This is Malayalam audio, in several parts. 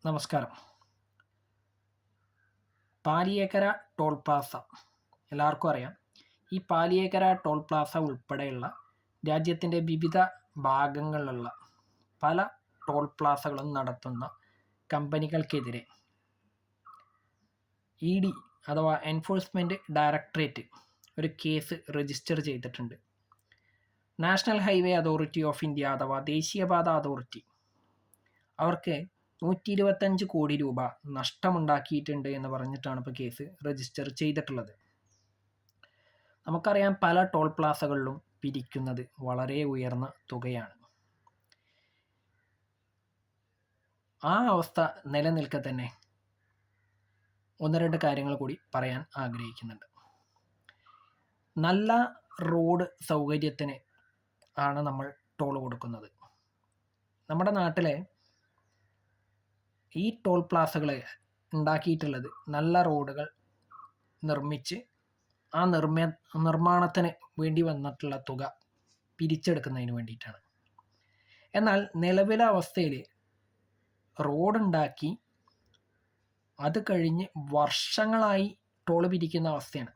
നമസ്കാരം. പാലിയേക്കര ടോൾ പ്ലാസ എല്ലാവർക്കും അറിയാം. ഈ പാലിയേക്കര ടോൾ പ്ലാസ ഉൾപ്പെടെയുള്ള രാജ്യത്തിൻ്റെ വിവിധ ഭാഗങ്ങളിലുള്ള പല ടോൾ പ്ലാസകളും നടത്തുന്ന കമ്പനികൾക്കെതിരെ ED അഥവാ എൻഫോഴ്സ്മെൻറ്റ് ഡയറക്ടറേറ്റ് ഒരു കേസ് രജിസ്റ്റർ ചെയ്തിട്ടുണ്ട്. National highway authority of India അഥവാ ദേശീയപാത അതോറിറ്റി അവർക്ക് 125 കോടി രൂപ നഷ്ടമുണ്ടാക്കിയിട്ടുണ്ട് എന്ന് പറഞ്ഞിട്ടാണ് ഇപ്പോൾ കേസ് രജിസ്റ്റർ ചെയ്തിട്ടുള്ളത്. നമുക്കറിയാം, പല ടോൾ പ്ലാസകളിലും പിരിക്കുന്നത് വളരെ ഉയർന്ന തുകയാണ്. ആ അവസ്ഥ നിലനിൽക്കെ തന്നെ ഒന്ന് രണ്ട് കാര്യങ്ങൾ കൂടി പറയാൻ ആഗ്രഹിക്കുന്നുണ്ട്. നല്ല റോഡ് സൗകര്യത്തിന് ആണ് നമ്മൾ ടോൾ കൊടുക്കുന്നത്. നമ്മുടെ നാട്ടിലെ ഈ ടോൾ പ്ലാസകൾ ഉണ്ടാക്കിയിട്ടുള്ളത് നല്ല റോഡുകൾ നിർമ്മിച്ച് ആ നിർമ്മാണത്തിന് വേണ്ടി വന്നിട്ടുള്ള തുക പിരിച്ചെടുക്കുന്നതിന് വേണ്ടിയിട്ടാണ്. എന്നാൽ നിലവിലെ അവസ്ഥയിൽ റോഡുണ്ടാക്കി അത് കഴിഞ്ഞ് വർഷങ്ങളായി ടോൾ പിരിക്കുന്ന അവസ്ഥയാണ്.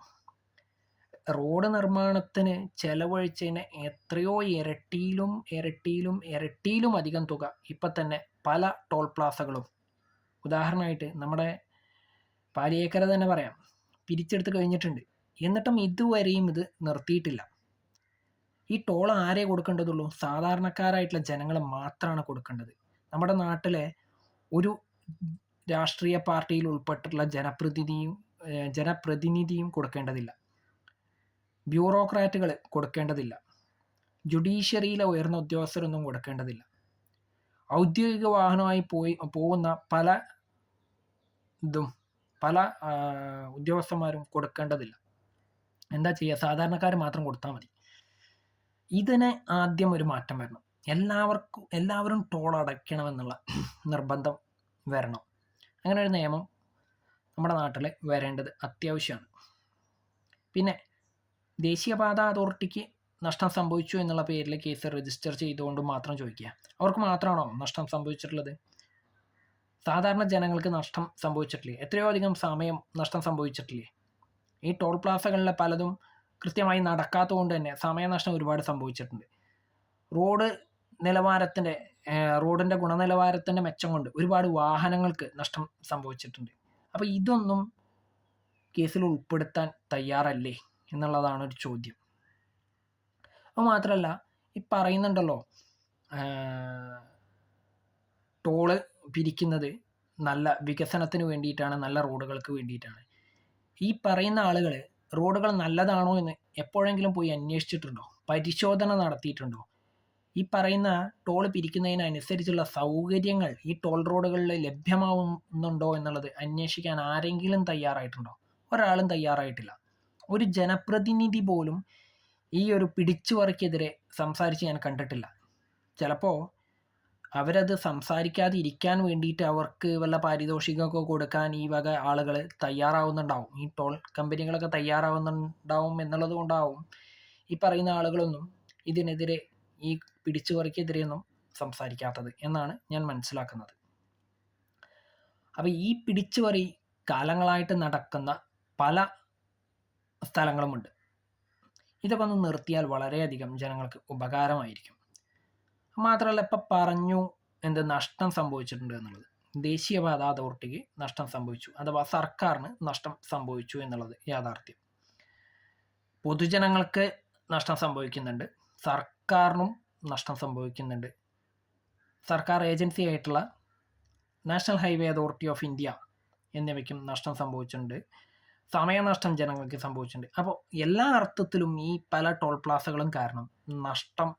റോഡ് നിർമ്മാണത്തിന് ചെലവഴിച്ചതിന് എത്രയോ ഇരട്ടിയിലും അധികം തുക ഇപ്പം തന്നെ പല ടോൾ പ്ലാസകളും, ഉദാഹരണമായിട്ട് നമ്മുടെ പാലിയേക്കര തന്നെ പറയാം, പിരിച്ചെടുത്ത് കഴിഞ്ഞിട്ടുണ്ട്. എന്നിട്ടും ഇതുവരെയും ഇത് നിർത്തിയിട്ടില്ല. ഈ ടോൾ ആരെ കൊടുക്കേണ്ടതുള്ളൂ? സാധാരണക്കാരായിട്ടുള്ള ജനങ്ങൾ മാത്രമാണ് കൊടുക്കേണ്ടത്. നമ്മുടെ നാട്ടിലെ ഒരു രാഷ്ട്രീയ പാർട്ടിയിൽ ഉൾപ്പെട്ടിട്ടുള്ള ജനപ്രതിനിധിയും കൊടുക്കേണ്ടതില്ല. ബ്യൂറോക്രാറ്റുകൾ കൊടുക്കേണ്ടതില്ല. ജുഡീഷ്യറിയിലെ ഉയർന്ന ഉദ്യോഗസ്ഥരൊന്നും കൊടുക്കേണ്ടതില്ല. ഔദ്യോഗിക വാഹനമായി പോകുന്ന പല ഉദ്യോഗസ്ഥന്മാരും കൊടുക്കേണ്ടതില്ല. എന്താ ചെയ്യുക? സാധാരണക്കാർ മാത്രം കൊടുത്താൽ മതി. ഇതിന് ആദ്യം ഒരു മാറ്റം വരണം. എല്ലാവരും ടോൾ അടയ്ക്കണമെന്നുള്ള നിർബന്ധം വരണം. അങ്ങനെ ഒരു നിയമം നമ്മുടെ നാട്ടിൽ വരേണ്ടത് അത്യാവശ്യമാണ്. പിന്നെ ദേശീയപാത അതോറിറ്റിക്ക് നഷ്ടം സംഭവിച്ചു എന്നുള്ള പേരിൽ കേസ് രജിസ്റ്റർ ചെയ്തുകൊണ്ട് മാത്രം ചോദിക്കുക. അവർക്ക് മാത്രമാണോ നഷ്ടം സംഭവിച്ചിട്ടുള്ളത്? സാധാരണ ജനങ്ങൾക്ക് നഷ്ടം സംഭവിച്ചിട്ടില്ലേ? എത്രയോ അധികം സമയം നഷ്ടം സംഭവിച്ചിട്ടില്ലേ? ഈ ടോൾ പ്ലാസകളിലെ പലതും കൃത്യമായി നടക്കാത്തത് കൊണ്ട് തന്നെ സമയനഷ്ടം ഒരുപാട് സംഭവിച്ചിട്ടുണ്ട്. റോഡിൻ്റെ ഗുണനിലവാരത്തിൻ്റെ മെച്ചം കൊണ്ട് ഒരുപാട് വാഹനങ്ങൾക്ക് നഷ്ടം സംഭവിച്ചിട്ടുണ്ട്. അപ്പോൾ ഇതൊന്നും കേസിൽ ഉൾപ്പെടുത്താൻ തയ്യാറല്ലേ എന്നുള്ളതാണ് ഒരു ചോദ്യം. അത് മാത്രമല്ല, ഈ പറയുന്നുണ്ടല്ലോ, ടോള് പിരിക്കുന്നത് നല്ല വികസനത്തിന് വേണ്ടിയിട്ടാണ്, നല്ല റോഡുകൾക്ക് വേണ്ടിയിട്ടാണ്. ഈ പറയുന്ന ആളുകൾ റോഡുകൾ നല്ലതാണോ എന്ന് എപ്പോഴെങ്കിലും പോയി അന്വേഷിച്ചിട്ടുണ്ടോ? പരിശോധന നടത്തിയിട്ടുണ്ടോ? ഈ പറയുന്ന ടോൾ പിരിക്കുന്നതിനനുസരിച്ചുള്ള സൗകര്യങ്ങൾ ഈ ടോൾ റോഡുകളിൽ ലഭ്യമാവുന്നുണ്ടോ എന്നുള്ളത് അന്വേഷിക്കാൻ ആരെങ്കിലും തയ്യാറായിട്ടുണ്ടോ? ഒരാളും തയ്യാറായിട്ടില്ല. ഒരു ജനപ്രതിനിധി പോലും ഈ ഒരു പിടിച്ചുപറിക്കെതിരെ സംസാരിച്ച് ഞാൻ കണ്ടിട്ടില്ല. ചിലപ്പോൾ അവരത് സംസാരിക്കാതെ ഇരിക്കാൻ വേണ്ടിയിട്ട് അവർക്ക് വല്ല പാരിതോഷികമൊക്കെ കൊടുക്കാൻ ഈ വക ആളുകൾ തയ്യാറാവുന്നുണ്ടാവും. ഈ ടോൾ കമ്പനികളൊക്കെ തയ്യാറാവുന്നുണ്ടാവും എന്നുള്ളത് കൊണ്ടാവും ഈ പറയുന്ന ആളുകളൊന്നും ഇതിനെതിരെ, ഈ പിടിച്ചുപറിക്കെതിരെയൊന്നും സംസാരിക്കാത്തത് എന്നാണ് ഞാൻ മനസ്സിലാക്കുന്നത്. അപ്പോൾ ഈ പിടിച്ചുപറി കാലങ്ങളായിട്ട് നടക്കുന്ന പല സ്ഥലങ്ങളുമുണ്ട്. ഇതൊക്കെ ഒന്ന് നിർത്തിയാൽ വളരെയധികം ജനങ്ങൾക്ക് ഉപകാരമായിരിക്കും. മാത്രമല്ല, ഇപ്പം പറഞ്ഞു നഷ്ടം സംഭവിച്ചിട്ടുണ്ട് എന്നുള്ളത്. ദേശീയപാത അതോറിറ്റിക്ക് നഷ്ടം സംഭവിച്ചു, അഥവാ സർക്കാരിന് നഷ്ടം സംഭവിച്ചു എന്നുള്ളത് യാഥാർത്ഥ്യം. പൊതുജനങ്ങൾക്ക് നഷ്ടം സംഭവിക്കുന്നുണ്ട്, സർക്കാരിനും നഷ്ടം സംഭവിക്കുന്നുണ്ട്. സർക്കാർ ഏജൻസി ആയിട്ടുള്ള national highway authority of India എന്നിവയ്ക്കും നഷ്ടം സംഭവിച്ചിട്ടുണ്ട്. സമയനഷ്ടം ജനങ്ങൾക്ക് സംഭവിച്ചിട്ടുണ്ട്. അപ്പോൾ എല്ലാ അർത്ഥത്തിലും ഈ പല ടോൾ പ്ലാസകളും കാരണം നഷ്ടം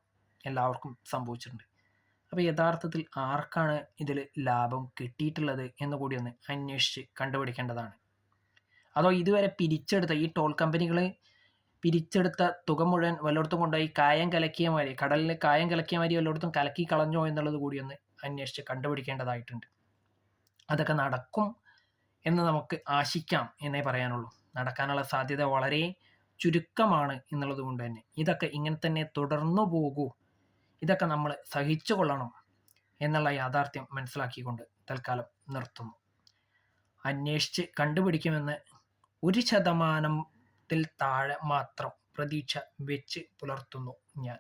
എല്ലാവർക്കും സംഭവിച്ചിട്ടുണ്ട്. അപ്പോൾ യഥാർത്ഥത്തിൽ ആർക്കാണ് ഇതിൽ ലാഭം കിട്ടിയിട്ടുള്ളത് എന്ന് കൂടി ഒന്ന് അന്വേഷിച്ച് കണ്ടുപിടിക്കേണ്ടതാണ്. അതോ ഇതുവരെ പിരിച്ചെടുത്ത ഈ ടോൾ കമ്പനികൾ പിരിച്ചെടുത്ത തുക മുഴുവൻ വല്ലയിടത്തും കൊണ്ടുപോയി കടലിൽ കായം കലക്കിയ മാതിരി വല്ലയിടത്തും കലക്കി കളഞ്ഞോ എന്നുള്ളത് കൂടി ഒന്ന് അന്വേഷിച്ച് കണ്ടുപിടിക്കേണ്ടതായിട്ടുണ്ട്. അതൊക്കെ നടക്കും എന്ന് നമുക്ക് ആശിക്കാം എന്നേ പറയാനുള്ളൂ. നടക്കാനുള്ള സാധ്യത വളരെ ചുരുക്കമാണ് എന്നുള്ളത് കൊണ്ട് തന്നെ ഇതൊക്കെ ഇങ്ങനെ തന്നെ തുടർന്നു പോകൂ, ഇതൊക്കെ നമ്മൾ സഹിച്ചു കൊള്ളണം എന്നുള്ള യാഥാർത്ഥ്യം മനസ്സിലാക്കിക്കൊണ്ട് തൽക്കാലം നിർത്തുന്നു. അന്വേഷിച്ച് കണ്ടുപിടിക്കുമെന്ന് 1% താഴെ മാത്രം പ്രതീക്ഷ വെച്ച് പുലർത്തുന്നു ഞാൻ.